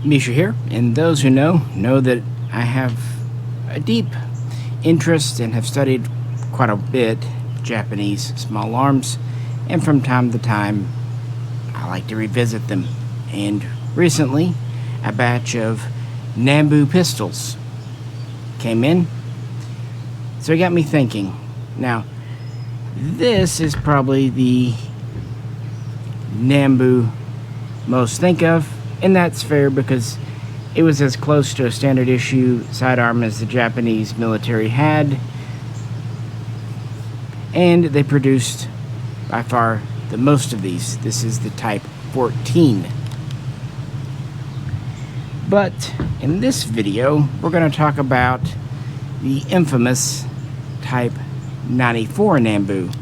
Misha here, and those who know that I have a deep interest and have studied quite a bit Japanese small arms, and from time to time I like to revisit them. And recently a batch of Nambu pistols came in, so it got me thinking. Now, this is probably the Nambu most think of, and that's fair because it was as close to a standard issue sidearm as the Japanese military had, and they produced by far the most of these. This is the Type 14. But in this video, we're going to talk about the infamous Type 94 Nambu,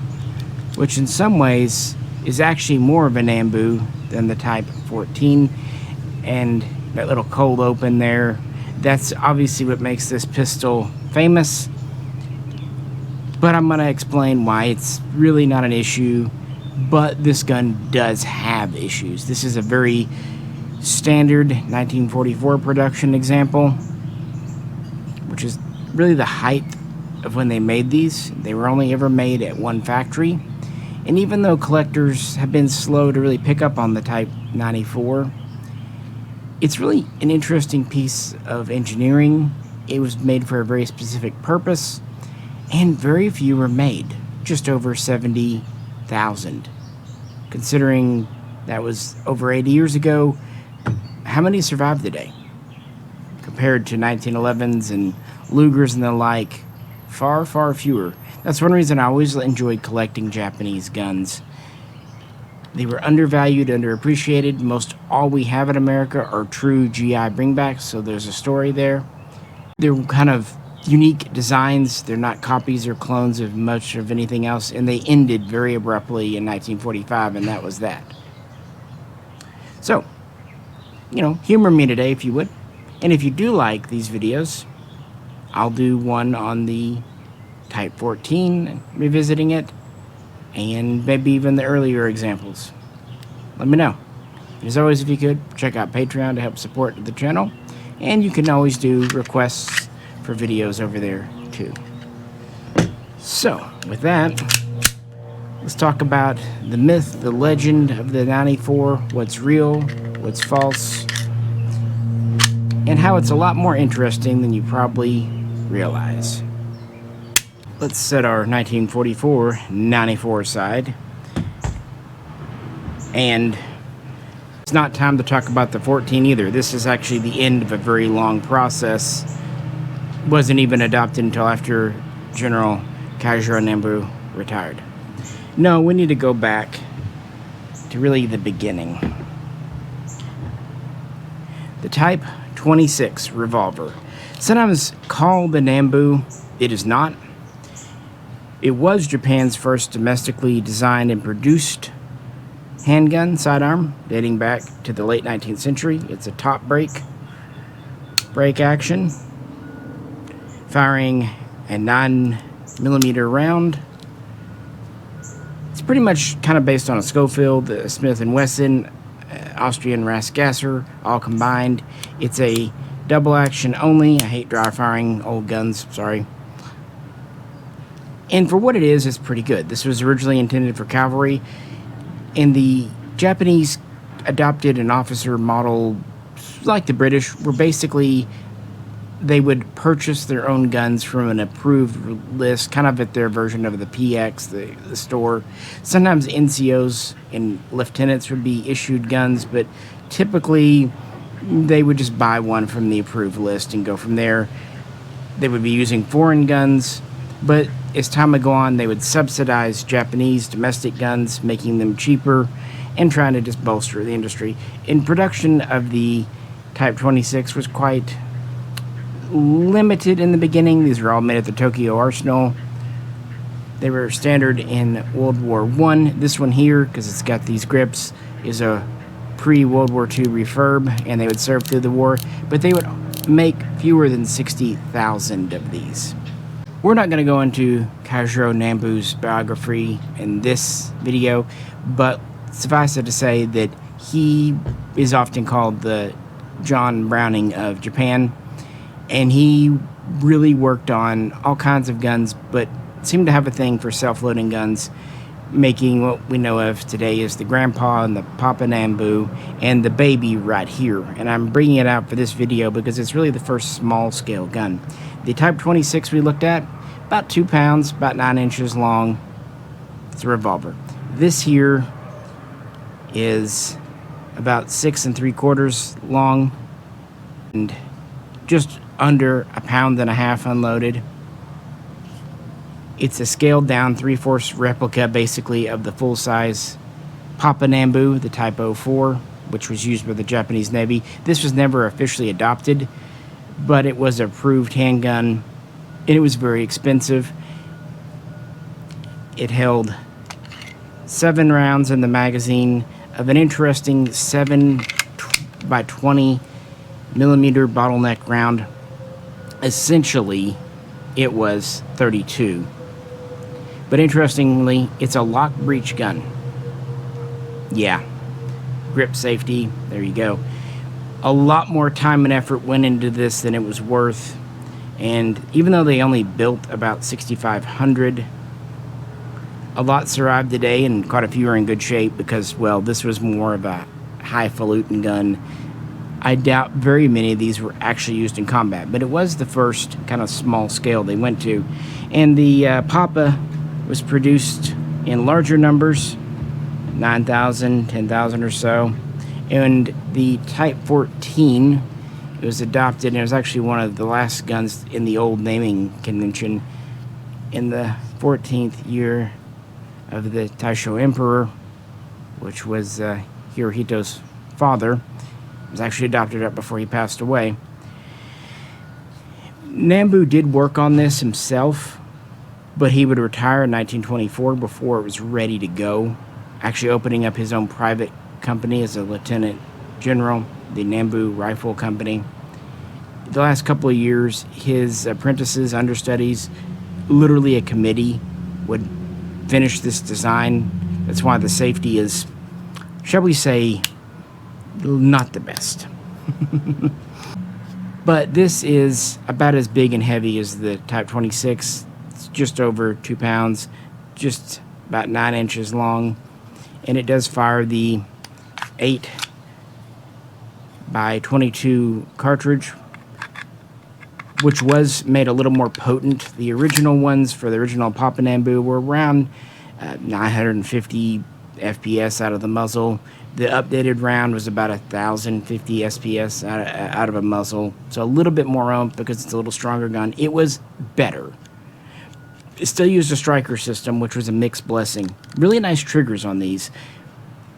which in some ways is actually more of a Nambu than the Type 14. And that little cold open there, that's obviously what makes this pistol famous. But I'm going to explain why it's really not an issue, but this gun does have issues. This is a very standard 1944 production example, which is really the height of when they made these. They were only ever made at one factory, and even though collectors have been slow to really pick up on the Type 94, it's really an interesting piece of engineering. It was made for a very specific purpose, and very few were made. Just over 70,000. Considering that was over 80 years ago, how many survived the day? Compared to 1911s and Lugers and the like, far, far fewer. That's one reason I always enjoyed collecting Japanese guns. They were undervalued, underappreciated. Most all we have in America are true GI bringbacks, so there's a story there. They're kind of unique designs. They're not copies or clones of much of anything else, and they ended very abruptly in 1945, and that was that. So, humor me today if you would. And if you do like these videos, I'll do one on the Type 14, revisiting it, and maybe even the earlier examples. Let me know. And as always, if you could, check out Patreon to help support the channel, and you can always do requests for videos over there too. So, with that, let's talk about the myth, the legend of the 94, what's real, what's false, and how it's a lot more interesting than you probably realize. Let's set our 1944 94 aside, and it's not time to talk about the 14 either. This is actually the end of a very long process. Wasn't even adopted until after General Kajiro Nambu retired. No, we need to go back to really the beginning. The Type 26 Revolver. Sometimes called the Nambu, it is not. It was Japan's first domestically designed and produced handgun sidearm, dating back to the late 19th century. It's a top break action, firing a 9mm round. It's pretty much kind of based on a Schofield, the Smith & Wesson, Austrian Rasgasser, all combined. It's a double action only. I hate dry firing old guns, sorry. And for what it is, it's pretty good. This was originally intended for cavalry, and the Japanese adopted an officer model like the British, where basically they would purchase their own guns from an approved list, kind of at their version of the PX, the store. Sometimes NCOs and lieutenants would be issued guns, but typically they would just buy one from the approved list and go from there. They would be using foreign guns, but as time would go on, they would subsidize Japanese domestic guns, making them cheaper and trying to just bolster the industry. In production of the Type 26 was quite limited in the beginning. These were all made at the Tokyo Arsenal. They were standard in World War I. This one here, because it's got these grips, is a pre-World War II refurb, and they would serve through the war, but they would make fewer than 60,000 of these. We're not going to go into Kajiro Nambu's biography in this video, but suffice it to say that he is often called the John Browning of Japan, and he really worked on all kinds of guns, but seemed to have a thing for self-loading guns, making what we know of today as the Grandpa and the Papa Nambu and the baby right here. And I'm bringing it out for this video because it's really the first small-scale gun. The Type 26 we looked at, about 2 pounds, about 9 inches long. It's a revolver. This here is about 6 3/4 long and just under 1.5 pounds unloaded. It's a scaled down 3/4 replica basically of the full size Papa Nambu, the Type 04, which was used by the Japanese Navy. This was never officially adopted, but it was an approved handgun, and it was very expensive. It held 7 rounds in the magazine of an interesting 7 by 20 millimeter bottleneck round. Essentially, it was 32. But interestingly, it's a lock breech gun. Yeah, grip safety, there you go. A lot more time and effort went into this than it was worth. And even though they only built about 6,500, a lot survived today, and quite a few are in good shape because, well, this was more of a highfalutin gun. I doubt very many of these were actually used in combat, but it was the first kind of small scale they went to. And the Papa was produced in larger numbers, 9,000, 10,000 or so. And the Type 14, it was adopted, and it was actually one of the last guns in the old naming convention in the 14th year of the Taisho Emperor, which was Hirohito's father. It was actually adopted up before he passed away. Nambu did work on this himself, but he would retire in 1924 before it was ready to go, actually opening up his own private company as a lieutenant general, the Nambu Rifle Company. The last couple of years, his apprentices, understudies, literally a committee would finish this design. That's why the safety is, shall we say, not the best. But this is about as big and heavy as the Type 26. It's just over 2 pounds, just about 9 inches long, and it does fire the 8 by 22 cartridge, which was made a little more potent. The original ones for the original Papa Nambu were around 950 FPS out of the muzzle. The updated round was about 1,050 SPS out of a muzzle, so a little bit more oomph because it's a little stronger gun. It was better. It still used a striker system, which was a mixed blessing. Really nice triggers on these,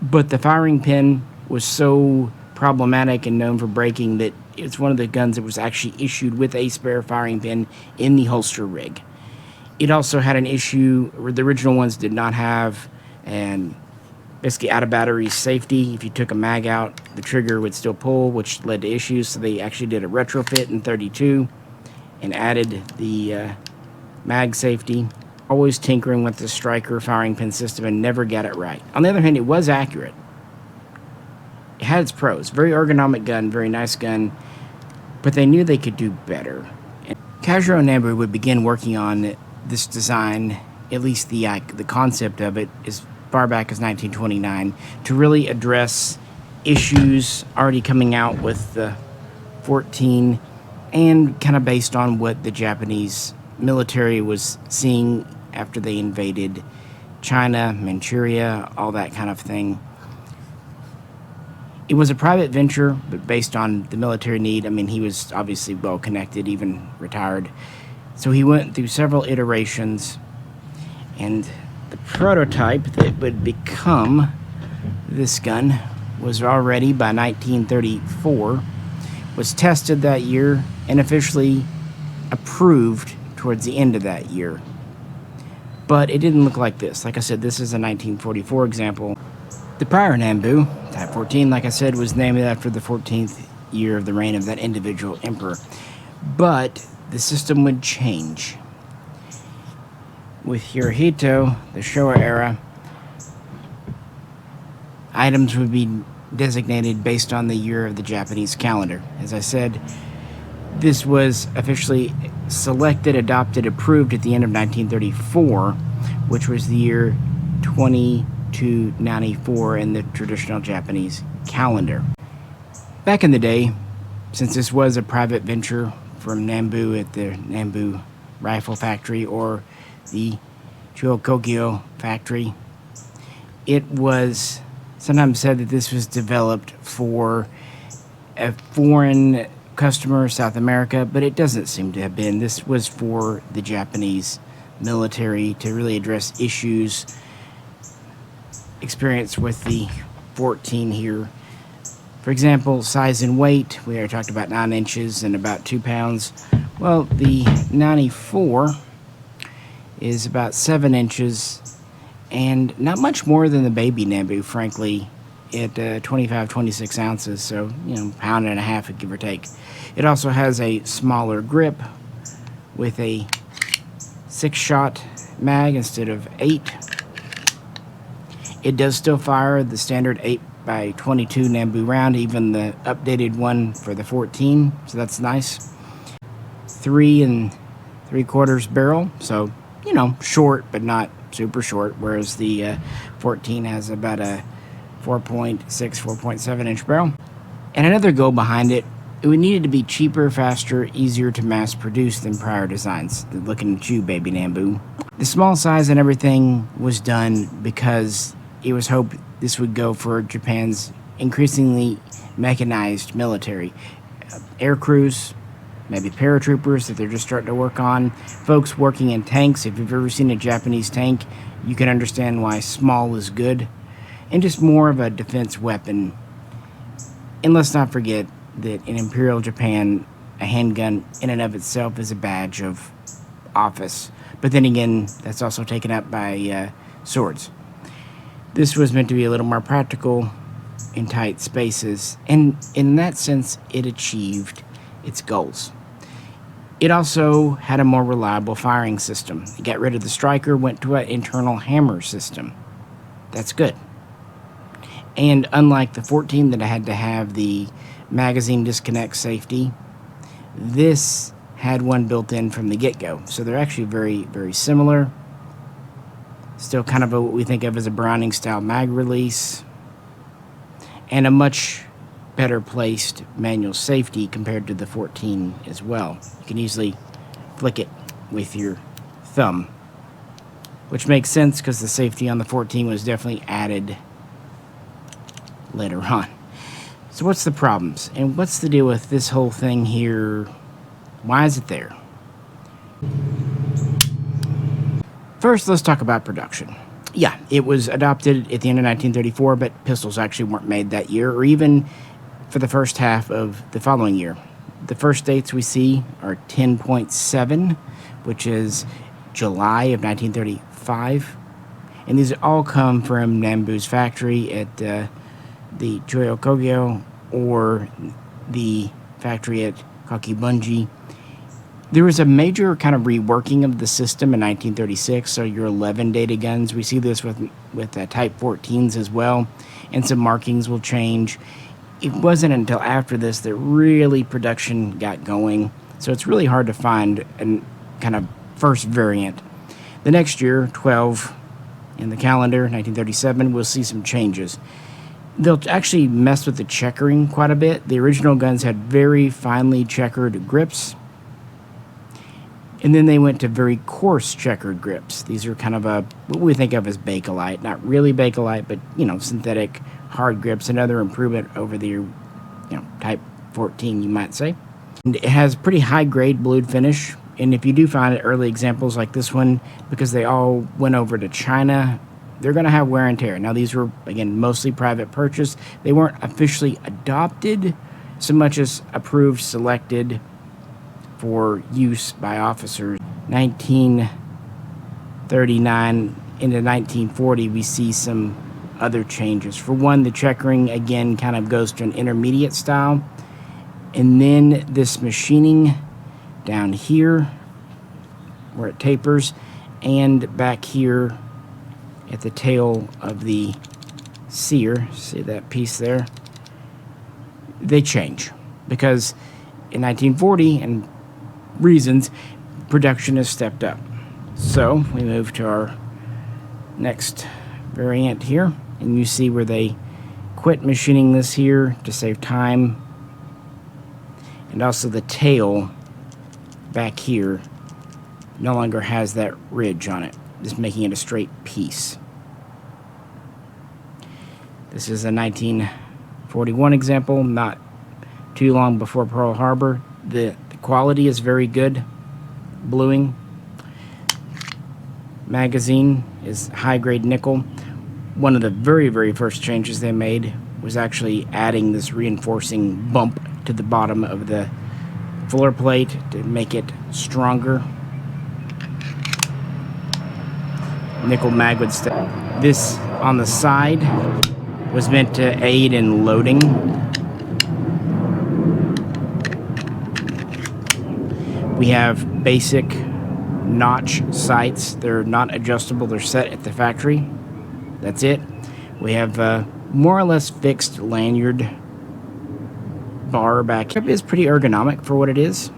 but the firing pin was so problematic and known for breaking that it's one of the guns that was actually issued with a spare firing pin in the holster rig. It also had an issue where the original ones did not have, and basically out of battery safety. If you took a mag out, the trigger would still pull, which led to issues. So they actually did a retrofit in 32 and added the mag safety. Always tinkering with the striker firing pin system and never got it right. On the other hand, it was accurate. It had its pros. Very ergonomic gun, very nice gun, but they knew they could do better. And Kajiro Nambu would begin working on this design, at least the concept of it, as far back as 1929, to really address issues already coming out with the 14 and kind of based on what the Japanese military was seeing after they invaded China, Manchuria, all that kind of thing. It was a private venture, but based on the military need. I mean, he was obviously well connected, even retired. So he went through several iterations, and the prototype that would become this gun was already, by 1934, was tested that year and officially approved towards the end of that year. But it didn't look like this. Like I said, this is a 1944 example. The prior Nambu, Type 14, like I said, was named after the 14th year of the reign of that individual emperor. But the system would change. With Hirohito, the Showa era, items would be designated based on the year of the Japanese calendar. As I said, this was officially selected, adopted, approved at the end of 1934, which was the year 2294 in the traditional Japanese calendar. Back in the day, since this was a private venture from Nambu at the Nambu rifle factory or the Chuokogyo factory, it was sometimes said that this was developed for a foreign customer, South America, but it doesn't seem to have been. This was for the Japanese military to really address issues experienced with the 14 here. For example, size and weight. We already talked about 9 inches and about 2 pounds. Well, the 94 is about 7 inches and not much more than the baby Nambu, frankly, at 25, 26 ounces, so, pound and a half, give or take. It also has a smaller grip with a 6-shot mag instead of 8. It does still fire the standard 8x22 Nambu round, even the updated one for the 14, so that's nice. 3 3/4 barrel, so, short, but not super short, whereas the 14 has about a 4.6, 4.7 inch barrel. And another goal behind it, it needed to be cheaper, faster, easier to mass produce than prior designs. Looking at you, baby Nambu. The small size and everything was done because it was hoped this would go for Japan's increasingly mechanized military. Air crews, maybe paratroopers that they're just starting to work on, folks working in tanks. If you've ever seen a Japanese tank, you can understand why small is good, and just more of a defense weapon. And let's not forget that in Imperial Japan, a handgun in and of itself is a badge of office. But then again, that's also taken up by swords. This was meant to be a little more practical in tight spaces, and in that sense, it achieved its goals. It also had a more reliable firing system. It got rid of the striker, went to an internal hammer system. That's good. And unlike the 14 that had to have the magazine disconnect safety, this had one built in from the get-go. So they're actually very, very similar. Still kind of what we think of as a Browning-style mag release, and a much better placed manual safety compared to the 14 as well. You can easily flick it with your thumb, which makes sense because the safety on the 14 was definitely added later on. So what's the problems, and what's the deal with this whole thing here? Why is it there? First, let's talk about production. Yeah, it was adopted at the end of 1934, but pistols actually weren't made that year, or even for the first half of the following year. The first dates we see are 10.7, which is July of 1935. And these all come from Nambu's factory at the Chuokogyo or the factory at Kakibunji. There was a major kind of reworking of the system in 1936, so your 11 data guns, we see this with Type 14s as well, and some markings will change. It wasn't until after this that really production got going, so it's really hard to find a kind of first variant. The next year, 12 in the calendar, 1937, we'll see some changes. They'll actually mess with the checkering quite a bit. The original guns had very finely checkered grips, and then they went to very coarse checkered grips. These are kind of what we think of as Bakelite. Not really Bakelite, but, synthetic hard grips. Another improvement over the, Type 14, you might say. And it has pretty high-grade blued finish. And if you do find early examples like this one, because they all went over to China, they're going to have wear and tear. Now, these were, again, mostly private purchase. They weren't officially adopted so much as approved, selected for use by officers. 1939 into 1940, we see some other changes. For one, the checkering, again, kind of goes to an intermediate style. And then this machining down here, where it tapers, and back here at the tail of the sear. See that piece there? they change because in 1940 and reasons, production has stepped up. So we move to our next variant here, and you see where they quit machining this here to save time, and also the tail back here no longer has that ridge on it, just making it a straight piece. This is a 1941 example, not too long before Pearl Harbor. The quality is very good, bluing. Magazine is high-grade nickel. One of the very, very first changes they made was actually adding this reinforcing bump to the bottom of the floor plate to make it stronger. Nickel mag would stay. This on the side was meant to aid in loading. We have basic notch sights. They're not adjustable, they're set at the factory. That's it. We have more or less fixed lanyard bar back here. It's pretty ergonomic for what it is.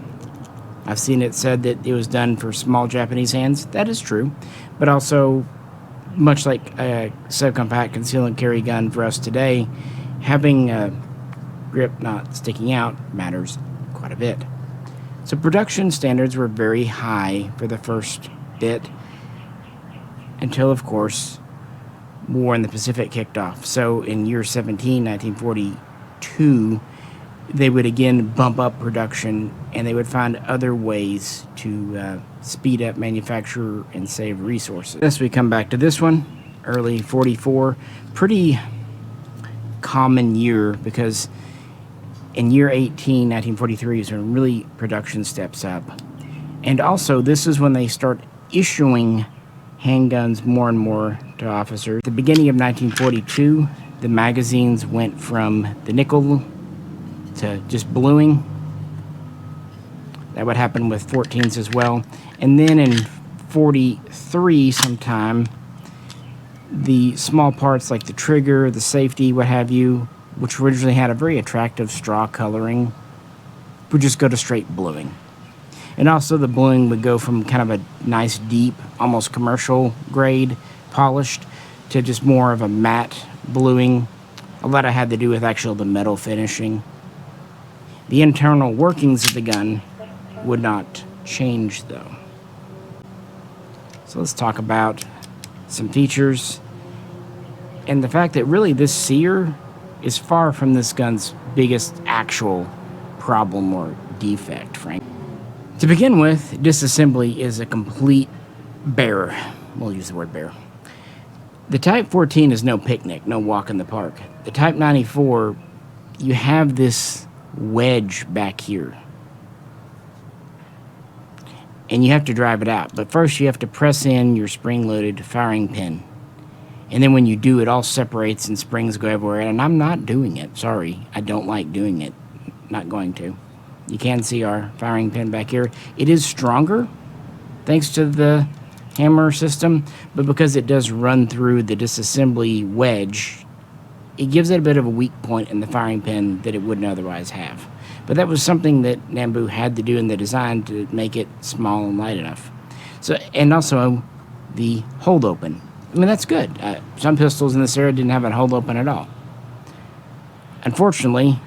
I've seen it said that it was done for small Japanese hands. That is true, but also much like a subcompact conceal and carry gun for us today, having a grip not sticking out matters quite a bit. So production standards were very high for the first bit until, of course, war in the Pacific kicked off. So in year 17, 1942, they would again bump up production, and they would find other ways to speed up manufacture and save resources. As we come back to this one, early 44, pretty common year, because in year 18, 1943 is when really production steps up. And also, this is when they start issuing handguns more and more to officers. At the beginning of 1942, the magazines went from the nickel to just bluing. That would happen with 14s as well. And then in 43 sometime, the small parts like the trigger, the safety, what have you, which originally had a very attractive straw coloring, would just go to straight bluing. And also the bluing would go from kind of a nice deep, almost commercial grade, polished, to just more of a matte bluing. A lot of it had to do with actual the metal finishing. The internal workings of the gun would not change though. So let's talk about some features and the fact that really this sear is far from this gun's biggest actual problem or defect, frankly. To begin with, disassembly is a complete bear. We'll use the word bear. The Type 14 is no picnic, no walk in the park. The Type 94, you have this wedge back here, and you have to drive it out. But first you have to press in your spring-loaded firing pin, and then when you do, it all separates and springs go everywhere. And I'm not doing it. Sorry, I don't like doing it. Not going to. You can see our firing pin back here. It is stronger thanks to the hammer system, but because it does run through the disassembly wedge, it gives it a bit of a weak point in the firing pin that it wouldn't otherwise have. But that was something that Nambu had to do in the design to make it small and light enough. So, and also the hold open. I mean, that's good. Some pistols in this era didn't have a hold open at all. Unfortunately,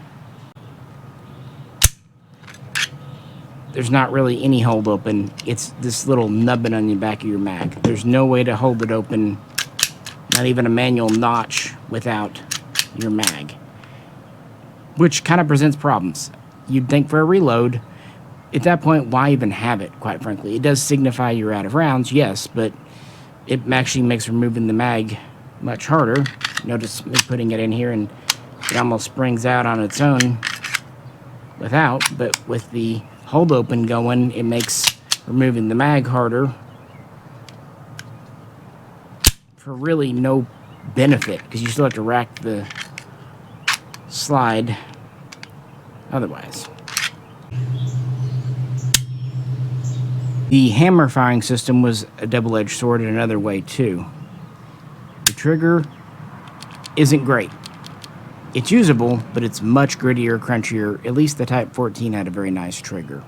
there's not really any hold open. It's this little nubbin on the back of your mag. There's no way to hold it open, not even a manual notch without your mag, which kind of presents problems. You'd think for a reload, at that point, why even have it, quite frankly? It does signify you're out of rounds, yes, but it actually makes removing the mag much harder. Notice me putting it in here and it almost springs out on its own without, but with the hold open going, it makes removing the mag harder for really no benefit, because you still have to rack the slide otherwise. The hammer firing system was a double-edged sword in another way too. The trigger isn't great. It's usable, but it's much grittier, crunchier. At least the Type 14 had a very nice trigger.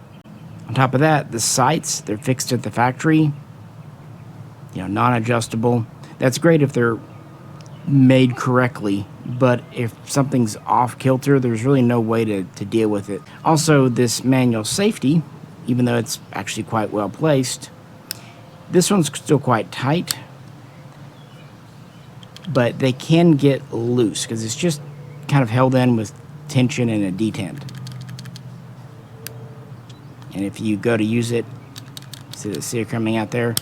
On top of that, the sights, they're fixed at the factory, non-adjustable. That's great if they're made correctly, but if something's off kilter, there's really no way to deal with it. Also, this manual safety, even though it's actually quite well placed, this one's still quite tight, but they can get loose because it's just kind of held in with tension and a detent. And if you go to use it, see the sear coming out there.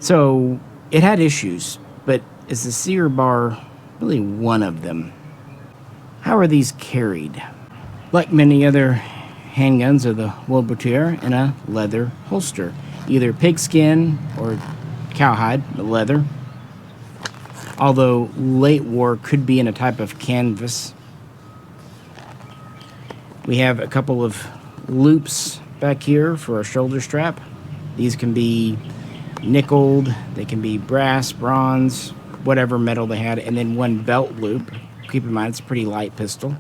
So it had issues, but is the sear bar really one of them? How are these carried? Like many other handguns of the WWII, in a leather holster, either pigskin or cowhide, but leather. Although late war could be in a type of canvas. We have a couple of loops back here for a shoulder strap. These can be nickeled, they can be brass, bronze, whatever metal they had, and then one belt loop. Keep in mind it's a pretty light pistol.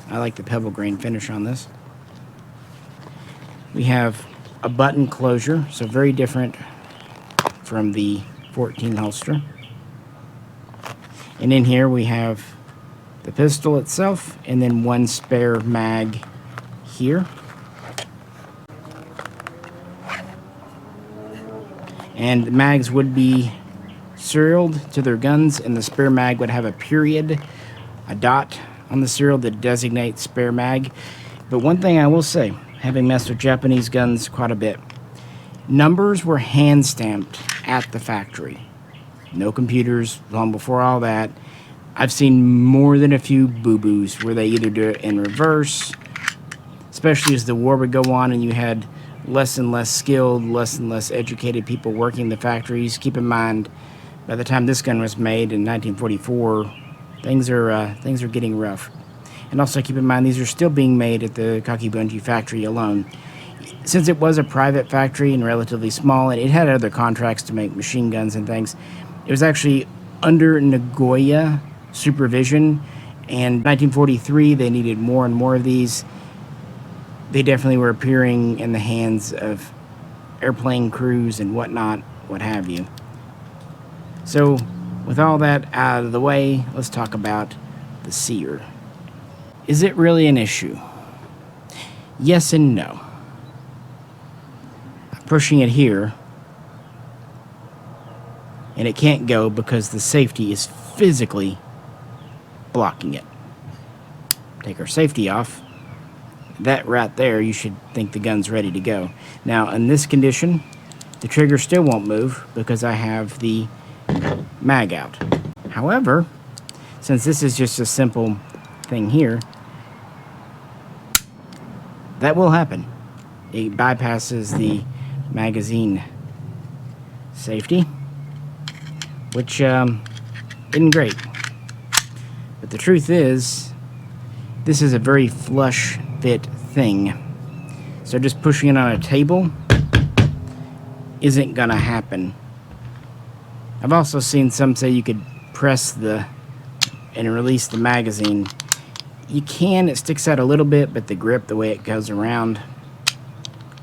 I like the pebble grain finish on this. We have a button closure, so very different from the 14 holster. And in here we have the pistol itself and then one spare mag here. And the mags would be serialed to their guns, and the spare mag would have a period, a dot on the serial that designates spare mag. But one thing I will say, having messed with Japanese guns quite a bit, numbers were hand stamped at the factory. No computers, long before all that. I've seen more than a few boo-boos where they either do it in reverse, especially as the war would go on and you had less and less skilled, less and less educated people working the factories. Keep in mind, by the time this gun was made in 1944, things are getting rough. And also keep in mind, these are still being made at the Kakibunji factory alone. Since it was a private factory and relatively small, and it had other contracts to make machine guns and things, it was actually under Nagoya supervision. And 1943, they needed more and more of these. They definitely were appearing in the hands of airplane crews and whatnot, what have you. So, with all that out of the way, let's talk about the sear. Is it really an issue? Yes and no. I'm pushing it here, and it can't go because the safety is physically blocking it. Take our safety off. That right there, you should think the gun's ready to go. Now, in this condition, the trigger still won't move because I have the mag out. However, since this is just a simple thing here, that will happen. It bypasses the magazine safety, which isn't great. But the truth is, this is a very flush fit thing. So just pushing it on a table isn't gonna happen. I've also seen some say you could press and release the magazine. You can, it sticks out a little bit, but the grip, the way it goes around,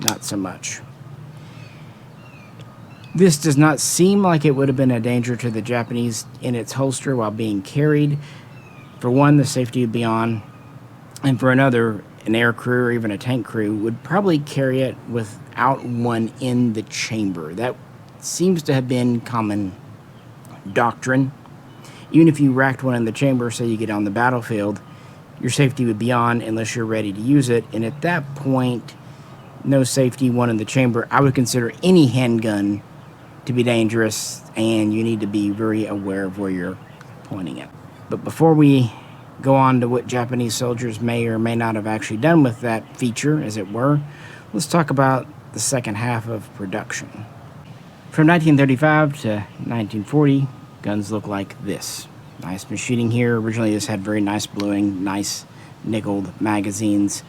not so much. This does not seem like it would have been a danger to the Japanese in its holster while being carried. For one, the safety would be on, and for another, an air crew or even a tank crew would probably carry it without one in the chamber. That seems to have been common doctrine. Even if you racked one in the chamber, say you get on the battlefield, your safety would be on unless you're ready to use it. And at that point, no safety, one in the chamber. I would consider any handgun to be dangerous, and you need to be very aware of where you're pointing it. But before we go on to what Japanese soldiers may or may not have actually done with that feature, as it were, let's talk about the second half of production. From 1935 to 1940, guns look like this. Nice machining here. Originally this had very nice bluing, nice nickeled magazines.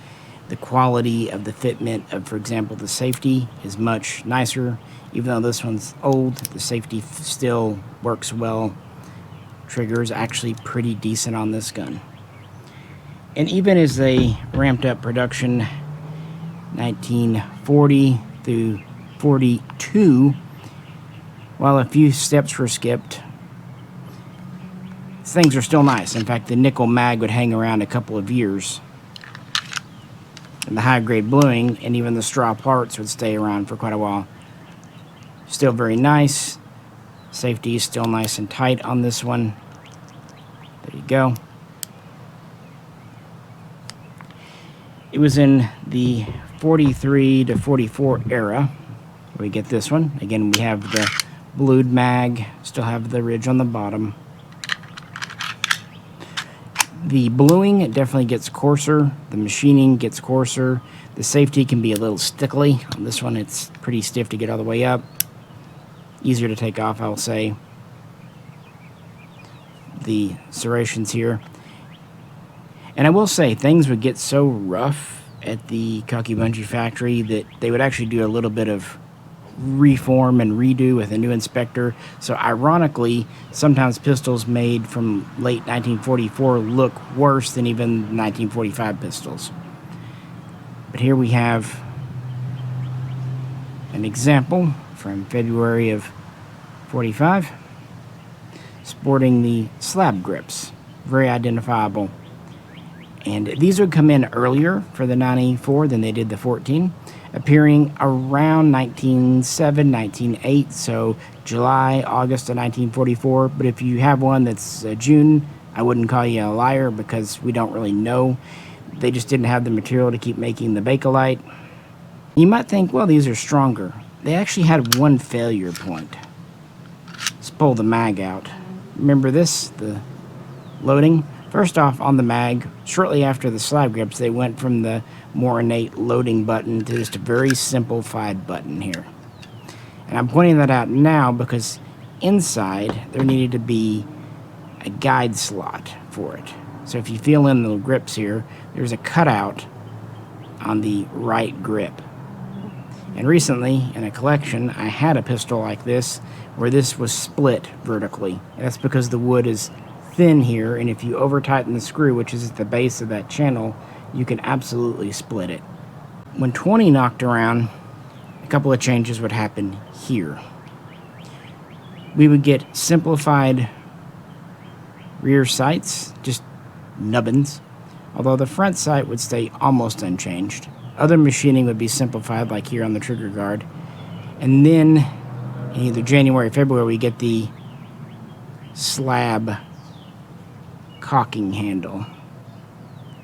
The quality of the fitment of, for example, the safety is much nicer. Even though this one's old, the safety still works well. Trigger is actually pretty decent on this gun. And even as they ramped up production, 1940 through 42, while a few steps were skipped, things are still nice. In fact, the nickel mag would hang around a couple of years. And the high-grade bluing and even the straw parts would stay around for quite a while. Still very nice. Safety is still nice and tight on this one. There you go. It was in the 43 to 44 era. We get this one. Again, we have the blued mag. Still have the ridge on the bottom. The bluing definitely gets coarser. The machining gets coarser. The safety can be a little stickly. On this one, it's pretty stiff to get all the way up. Easier to take off, I'll say. The serrations here. And I will say, things would get so rough at the Kakibunji factory that they would actually do a little bit of reform and redo with a new inspector. So ironically, sometimes pistols made from late 1944 look worse than even 1945 pistols. But here we have an example from February of 45, sporting the slab grips. Very identifiable. And these would come in earlier for the 94 than they did the 14, appearing around 1907, 1908, so July, August of 1944. But if you have one that's June, I wouldn't call you a liar because we don't really know. They just didn't have the material to keep making the Bakelite. You might think, well, these are stronger. They actually had one failure point. Let's pull the mag out. Remember this, the loading? First off, on the mag, shortly after the slab grips, they went from the more innate loading button to just a very simplified button here. And I'm pointing that out now because inside there needed to be a guide slot for it. So if you feel in the grips here, there's a cutout on the right grip. And recently, in a collection, I had a pistol like this where this was split vertically. And that's because the wood is thin here, and if you over tighten the screw, which is at the base of that channel, you can absolutely split it. When 20 knocked around, a couple of changes would happen here. We would get simplified rear sights, just nubbins, although the front sight would stay almost unchanged. Other machining would be simplified, like here on the trigger guard. And then, in either January or February, we get the slab cocking handle.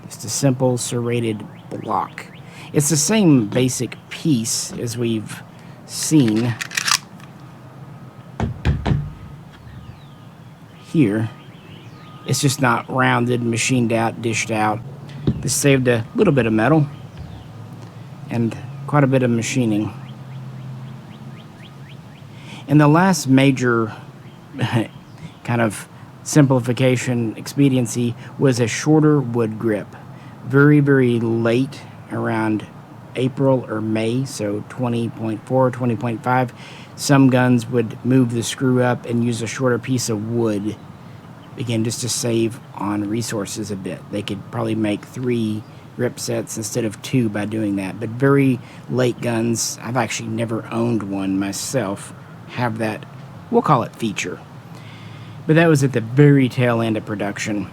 Just a simple serrated block. It's the same basic piece as we've seen here. It's just not rounded, machined out, dished out. This saved a little bit of metal and quite a bit of machining. And the last major kind of simplification expediency was a shorter wood grip. Very, very late, around April or May, so 20.4, 20.5, some guns would move the screw up and use a shorter piece of wood, again, just to save on resources a bit. They could probably make 3 grip sets instead of 2 by doing that. But very late guns, I've actually never owned one myself, have that, we'll call it feature. But that was at the very tail end of production.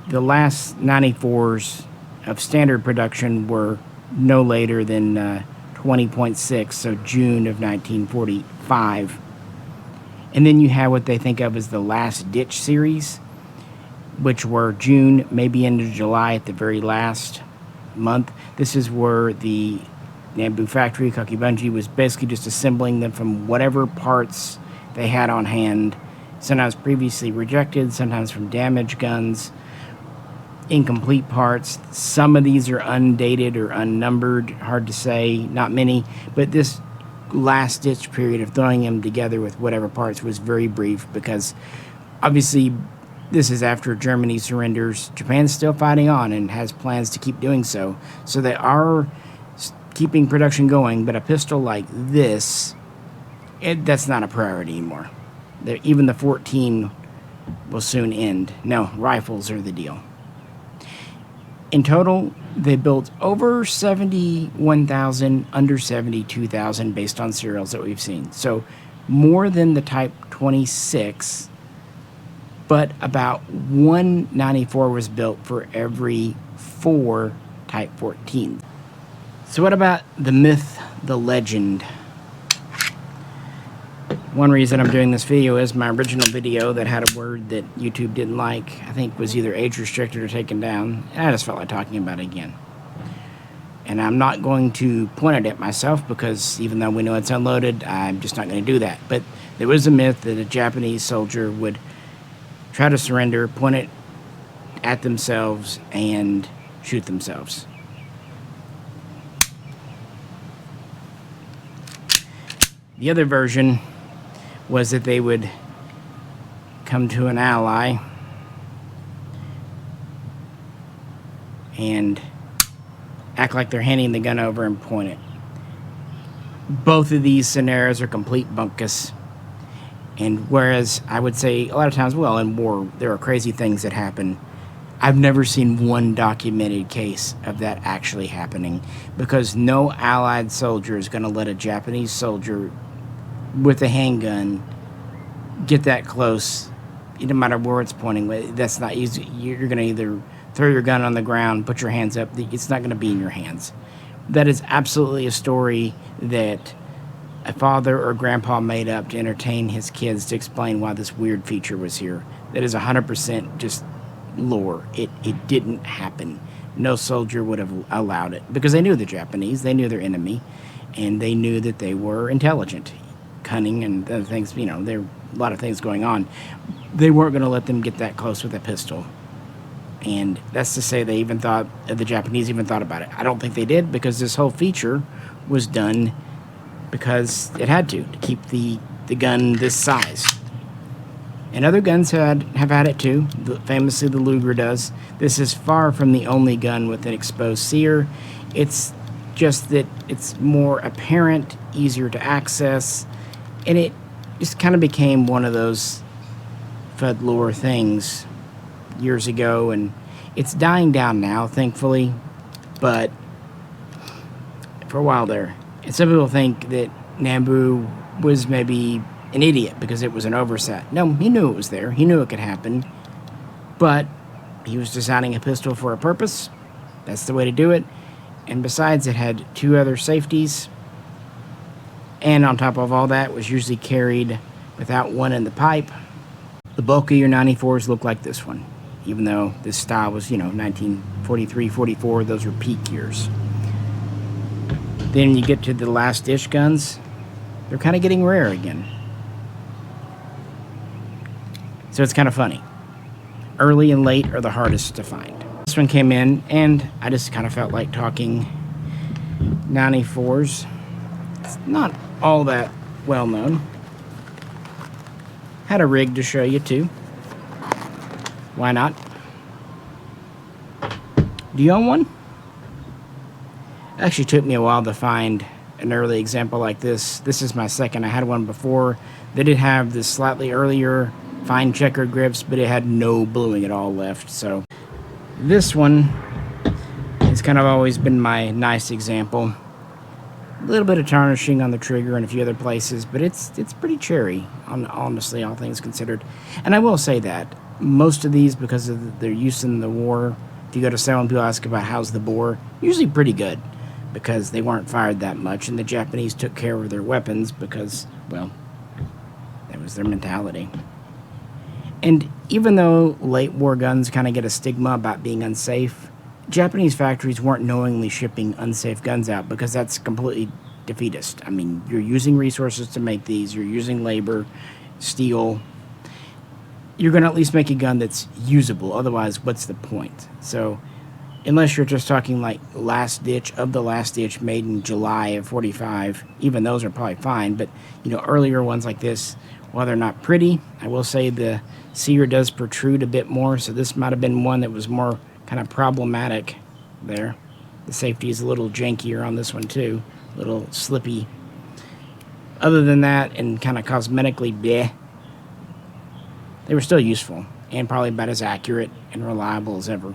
The last 94s of standard production were no later than 20.6, so June of 1945. And then you have what they think of as the last ditch series, which were June, maybe into July at the very last month. This is where the Nambu factory, Kakibunji, was basically just assembling them from whatever parts they had on hand. Sometimes previously rejected, sometimes from damaged guns, incomplete parts. Some of these are undated or unnumbered, hard to say, not many. But this last ditch period of throwing them together with whatever parts was very brief because obviously this is after Germany surrenders. Japan's still fighting on and has plans to keep doing so. So they are keeping production going, but a pistol like this, that's not a priority anymore. Even the 14 will soon end. No, rifles are the deal. In total, they built over 71,000, under 72,000 based on serials that we've seen. So more than the Type 26, but about 194 was built for every 4 Type 14. So what about the myth, the legend? One reason I'm doing this video is my original video that had a word that YouTube didn't like, I think was either age restricted or taken down, and I just felt like talking about it again. And I'm not going to point it at myself because even though we know it's unloaded, I'm just not going to do that. But there was a myth that a Japanese soldier would try to surrender, point it at themselves, and shoot themselves. The other version was that they would come to an ally and act like they're handing the gun over and point it. Both of these scenarios are complete bunkus. And whereas I would say a lot of times, well, in war, there are crazy things that happen, I've never seen one documented case of that actually happening, because no Allied soldier is going to let a Japanese soldier with a handgun get that close, no matter where it's pointing. That's not easy. You're going to either throw your gun on the ground, put your hands up. It's not going to be in your hands. That is absolutely a story that a father or grandpa made up to entertain his kids, to explain why this weird feature was here. That is 100% just lore. It didn't happen. No soldier would have allowed it, because they knew the Japanese, they knew their enemy, and they knew that they were intelligent, cunning, and other things. You know, there were a lot of things going on. They weren't going to let them get that close with a pistol. And that's to say they even thought, the Japanese even thought about it. I don't think they did, because this whole feature was done because it had to keep the gun this size. And other guns have had it too. Famously, the Luger does. This is far from the only gun with an exposed sear. It's just that it's more apparent, easier to access, and it just kind of became one of those FUD lore things years ago, and it's dying down now, thankfully, but for a while there. And some people think that Nambu was maybe an idiot because it was an oversight. No, he knew it was there. He knew it could happen, but he was designing a pistol for a purpose. That's the way to do it. And besides, it had 2 other safeties, and on top of all that, was usually carried without one in the pipe. The bulk of your 94s look like this one, even though this style was, 1943, 44, those were peak years. Then you get to the last dish guns, they're kind of getting rare again. So it's kind of funny. Early and late are the hardest to find. This one came in, and I just kind of felt like talking 94s. It's not all that well known. Had a rig to show you too. Why not? Do you own one? Actually took me a while to find an early example like this. This is my second. I had one before. They did have this slightly earlier fine checkered grips, but it had no bluing at all left. So this one has kind of always been my nice example. A little bit of tarnishing on the trigger and a few other places, but it's pretty cherry, honestly, all things considered. And I will say that most of these, because of their use in the war, if you go to sell and people ask about how's the bore, usually pretty good, because they weren't fired that much, and the Japanese took care of their weapons because, well, that was their mentality. And even though late war guns kind of get a stigma about being unsafe, Japanese factories weren't knowingly shipping unsafe guns out, because that's completely defeatist. I mean, you're using resources to make these, you're using labor, steel. You're going to at least make a gun that's usable, otherwise what's the point? So unless you're just talking like last ditch of the last ditch made in July of 45, even those are probably fine, but earlier ones like this While they're not pretty, I will say the sear does protrude a bit more, so this might have been one that was more kind of problematic there. The safety is a little jankier on this one too, a little slippy. Other than that, and kind of cosmetically bleh, they were still useful and probably about as accurate and reliable as ever.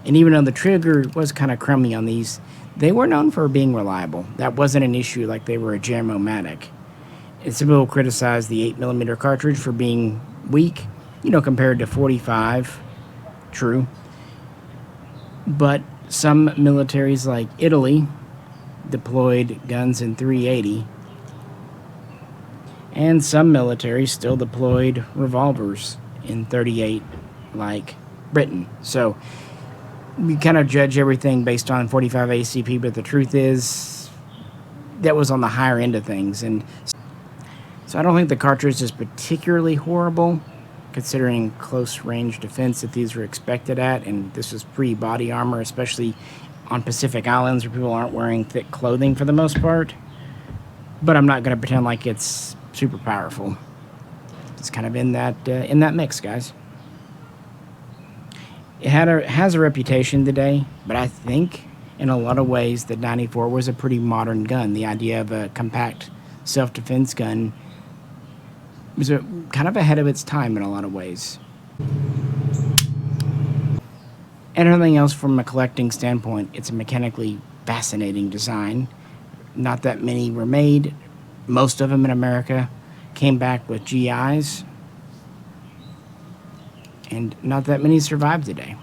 And even though the trigger was kind of crummy on these, they were known for being reliable. That wasn't an issue like they were a Jam-O-Matic. And some people criticize the 8mm cartridge for being weak, you know, compared to 45. True. But some militaries like Italy deployed guns in .380, and some militaries still deployed revolvers in .38 like Britain. So we kind of judge everything based on 45 ACP, but the truth is that was on the higher end of things. And so I don't think the cartridge is particularly horrible, considering close range defense that these were expected at, and this was pre-body armor, especially on Pacific Islands where people aren't wearing thick clothing for the most part. But I'm not going to pretend like it's super powerful. It's kind of in that mix, guys. It has a reputation today, but I think in a lot of ways the 94 was a pretty modern gun. The idea of a compact self-defense gun was kind of ahead of its time in a lot of ways. And everything else from a collecting standpoint, it's a mechanically fascinating design. Not that many were made. Most of them in America came back with GIs. And not that many survive today.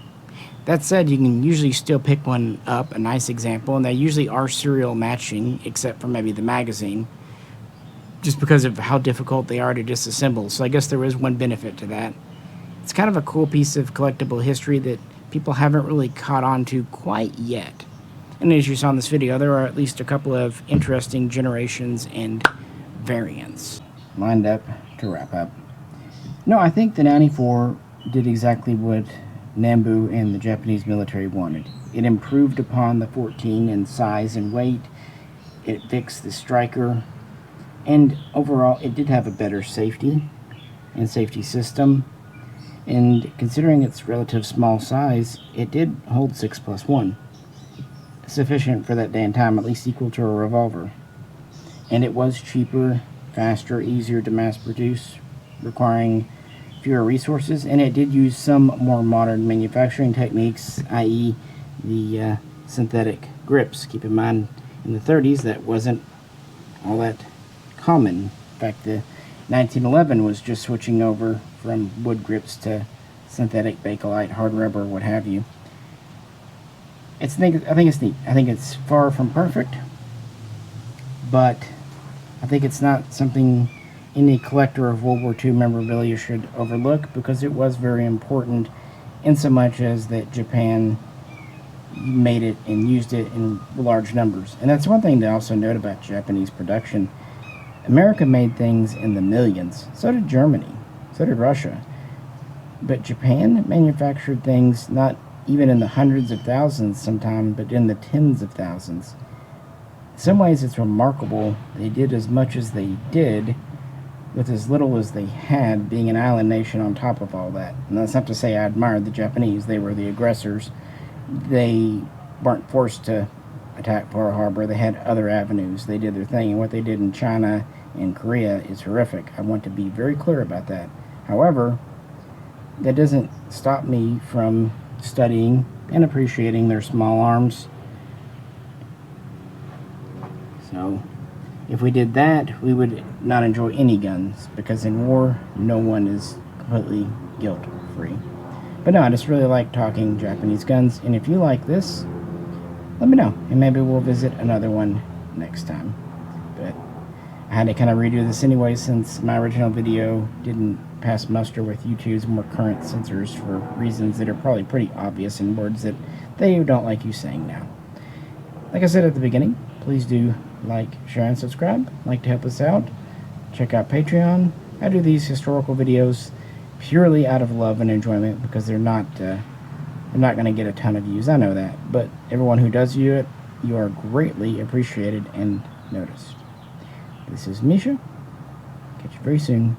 That said, you can usually still pick one up, a nice example, and they usually are serial matching, except for maybe the magazine, just because of how difficult they are to disassemble. So I guess there is one benefit to that. It's kind of a cool piece of collectible history that people haven't really caught on to quite yet. And as you saw in this video, there are at least a couple of interesting generations and variants lined up to wrap up. No, I think the 94 did exactly what Nambu and the Japanese military wanted. It improved upon the 14 in size and weight. It fixed the striker. And overall, it did have a better safety and safety system. And considering its relative small size, it did hold 6+1. Sufficient for that day and time, at least equal to a revolver. And it was cheaper, faster, easier to mass produce, requiring fewer resources, and it did use some more modern manufacturing techniques, i.e. the synthetic grips. Keep in mind, in the 30s, that wasn't all that common. In fact, the 1911 was just switching over from wood grips to synthetic bakelite, hard rubber, what have you. I think it's neat. I think it's far from perfect, but I think it's not something any collector of World War II memorabilia should overlook, because it was very important in so much as that Japan made it and used it in large numbers. And that's one thing to also note about Japanese production. America made things in the millions. So did Germany. So did Russia. But Japan manufactured things not even in the hundreds of thousands sometimes, but in the tens of thousands. In some ways it's remarkable they did as much as they did with as little as they had, being an island nation on top of all that. And that's not to say I admired the Japanese. They were the aggressors. They weren't forced to attack Pearl Harbor. They had other avenues. They did their thing. And what they did in China and Korea is horrific. I want to be very clear about that. However, that doesn't stop me from studying and appreciating their small arms. So if we did that, we would not enjoy any guns, because in war, no one is completely guilt-free. But no, I just really like talking Japanese guns, and if you like this, let me know, and maybe we'll visit another one next time. But I had to kind of redo this anyway, since my original video didn't pass muster with YouTube's more current censors for reasons that are probably pretty obvious in words that they don't like you saying now. Like I said at the beginning, please do like, share, and subscribe. Like to help us out, check out Patreon. I do these historical videos purely out of love and enjoyment, because they're not going to get a ton of views. I know that, but everyone who does view it, you are greatly appreciated and noticed. This is Misha. Catch you very soon.